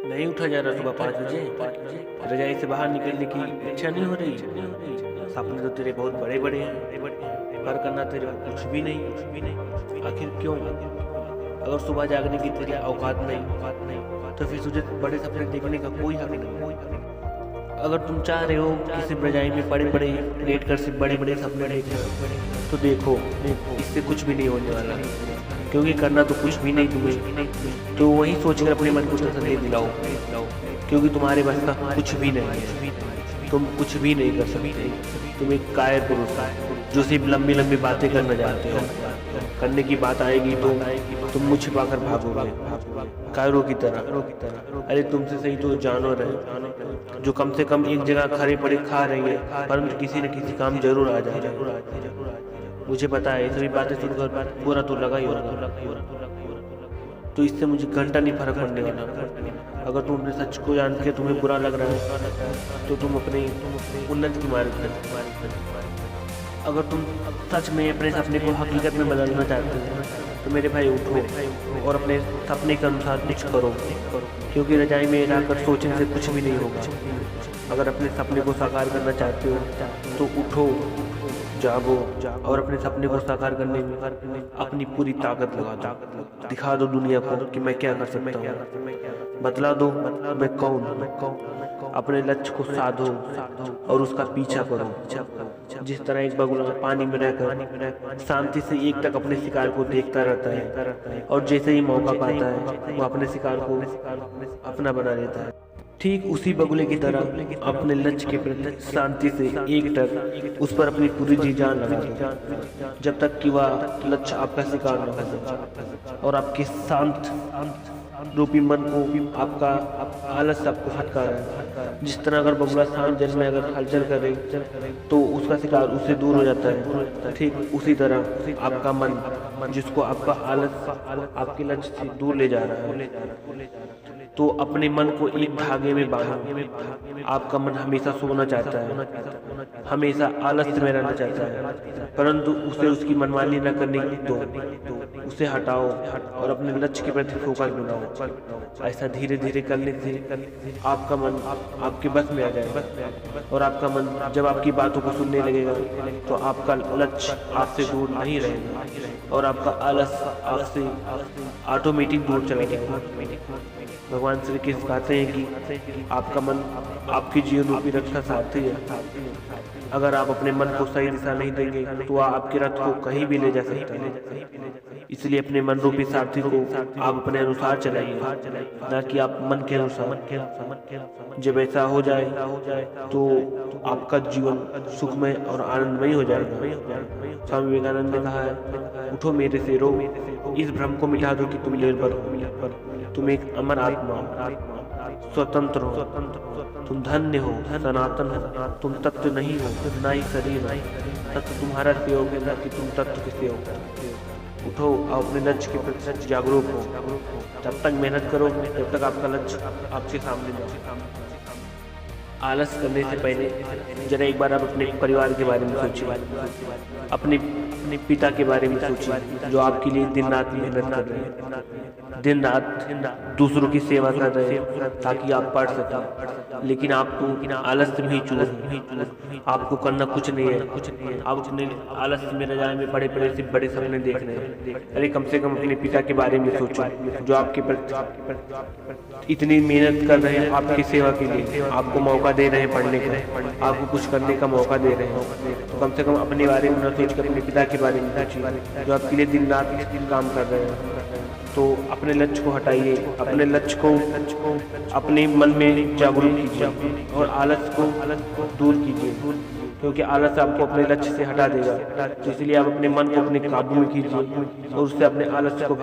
नहीं उठा जा रहा सुबह 5 बजे। रजाई से बाहर निकलने की इच्छा नहीं हो रही। सपने तो तेरे बहुत बड़े बड़े हैं, पर करना तेरे को कुछ भी नहीं। आखिर क्यों? अगर सुबह जागने की तेरी औकात नहीं तो फिर तुझे बड़े सपने देखने का कोई हक नहीं। अगर तुम चाह रहे हो कि सिर्फ रजाई में बड़े बड़े लेट कर सिर्फ बड़े बड़े सपने देखना, तो देखो इससे कुछ भी नहीं होने वाला, क्योंकि करना तो कुछ भी नहीं तुम्हें। तो वही सोचकर अपने मन को तसल्ली दिलाओ, क्योंकि तुम्हारे बस का कुछ भी नहीं है। तुम कुछ भी नहीं कर सकते। तुम एक कायर पुरुष जो सिर्फ लंबी लंबी बातें करना चाहते हो। करने की बात आएगी तो तुम मुझ छिपाकर भागोगे, कायरों की तरह। अरे तुमसे सही तो जानवर है जो कम से कम एक जगह खड़े पड़े खा रही है, परंतु किसी न किसी काम जरूर आ जाए। मुझे पता है, सभी बातें सुनकर बुरा तो लगा ही होगा, तो इससे मुझे घंटा नहीं फर्क पड़ने वाला। अगर तुम अपने सच को जान के तुम्हें बुरा लग रहा है तो तुम अपने उन्नति की मार्ग पर। अगर तुम सच में अपने सपने को हकीकत में बदलना चाहते हो तो मेरे भाई उठो और अपने सपने के अनुसार कुछ करो, क्योंकि रजाई में रहकर सोचने से कुछ भी नहीं होगा। अगर अपने सपने को साकार करना चाहते हो तो उठो, जागो और अपने सपने को साकार करने में अपनी पूरी ताकत लगा दो। दिखा दो दुनिया को कि मैं क्या कर सकता हूँ। बतला दो मैं कौन। अपने लक्ष्य को साधो और उसका पीछा करो। जिस तरह एक बगुला पानी में रहकर शांति से एक टक अपने शिकार को देखता रहता है, और जैसे ही मौका पाता है वो अपने शिकार को अपना बना लेता है, ठीक उसी बगुले की तरह अपने लक्ष्य के प्रति शांति से एक टक उस पर अपनी पूरी जी जान लगा दो, जब तक कि वह लक्ष्य आपका शिकार न हो जाए और आपके शांत रूपी मन को आपका आलस आपको फटका रहा है। जिस तरह अगर बगुला शांत जल में अगर हलचल करे तो उसका शिकार उससे दूर हो जाता है, ठीक उसी तरह आपका मन जिसको आपका आलस आपके लक्ष्य से दूर ले जा रहा है, तो अपने मन को एक धागे में बांधो। आपका मन हमेशा सोना चाहता है, हमेशा आलस्य में रहना चाहता है, परंतु उसे उसकी मनमानी न करने दो। उसे हटाओ और अपने लक्ष्य के प्रति फोकस बनाओ। ऐसा धीरे धीरे करने से आपका मन आपके बस में आ जाएगा, और आपका मन जब आपकी बातों को सुनने लगेगा तो आपका लक्ष्य आपसे दूर नहीं रहेगा और आपका आलस आपसे ऑटोमेटिक दूर चला जाएगा। भगवान श्री कृष्ण कहते हैं कि आपका मन आपकी जीवन रूपी रक्षा सारथी है। अगर आप अपने मन को सही दिशा नहीं देंगे तो आपके रथ को कहीं भी ले जा सकता है। इसलिए अपने मन रूपी सारथी को आप अपने अनुसार चलाइए, ना कि आप मन के अनुसार। जब ऐसा हो जाए तो आपका जीवन सुखमय और आनंदमय हो जाएगा। स्वामी विवेकानंद ने कहा है, उठो मेरे से रो, इस भ्रम को मिटा दो कि तुम निर्भर हो। तुम एक अमर आत्मा हो, स्वतंत्र हो, तुम धन्य हो, सनातन हो। तुम तत्व नहीं हो, ना ही शरीर है। तत्व तुम्हारा सेवक है, ना कि तुम तत्व के सेवक हो। उठो और अपने लक्ष्य के प्रति जागरूक हो। जब तक मेहनत करो जब तक आपका लक्ष्य आपके सामने नहीं। आलस करने से पहले जरा एक बार आप अपने परिवार के बारे में सोचिए, अपने पिता के बारे में सोचिए जो आपके लिए दिन रात मेहनत कर रहे हैं, दिन रात दूसरों की सेवा कर रहे हैं ताकि आप पढ़ सकें, लेकिन आप तो आलस्य में ही चूर हैं। आपको करना कुछ नहीं है। आप अपने आलस्य में रजाई में बड़े बड़े से बड़े सपने देख रहे हैं। अरे कम से कम अपने पिता के बारे में सोचो जो आपके प्रति इतनी मेहनत कर रहे हैं, आपकी सेवा के लिए आपको मौका दे रहे हैं पढ़ने का, आपको कुछ करने का मौका दे रहे हैं। तो कम से कम अपने बारे में न सोचकर अपने पिता के बारे में सोचिए जो आपके लिए दिन रात काम कर रहे हैं। तो अपने लक्ष्य को हटाइए, अपने लक्ष्य को अपने मन में जागरूक कीजिए और आलस को दूर कीजिए, क्योंकि आलस आपको अपने लक्ष्य से हटा देगा। तो इसलिए आप अपने मन को अपने काबू में कीजिए और उससे अपने आलस्य को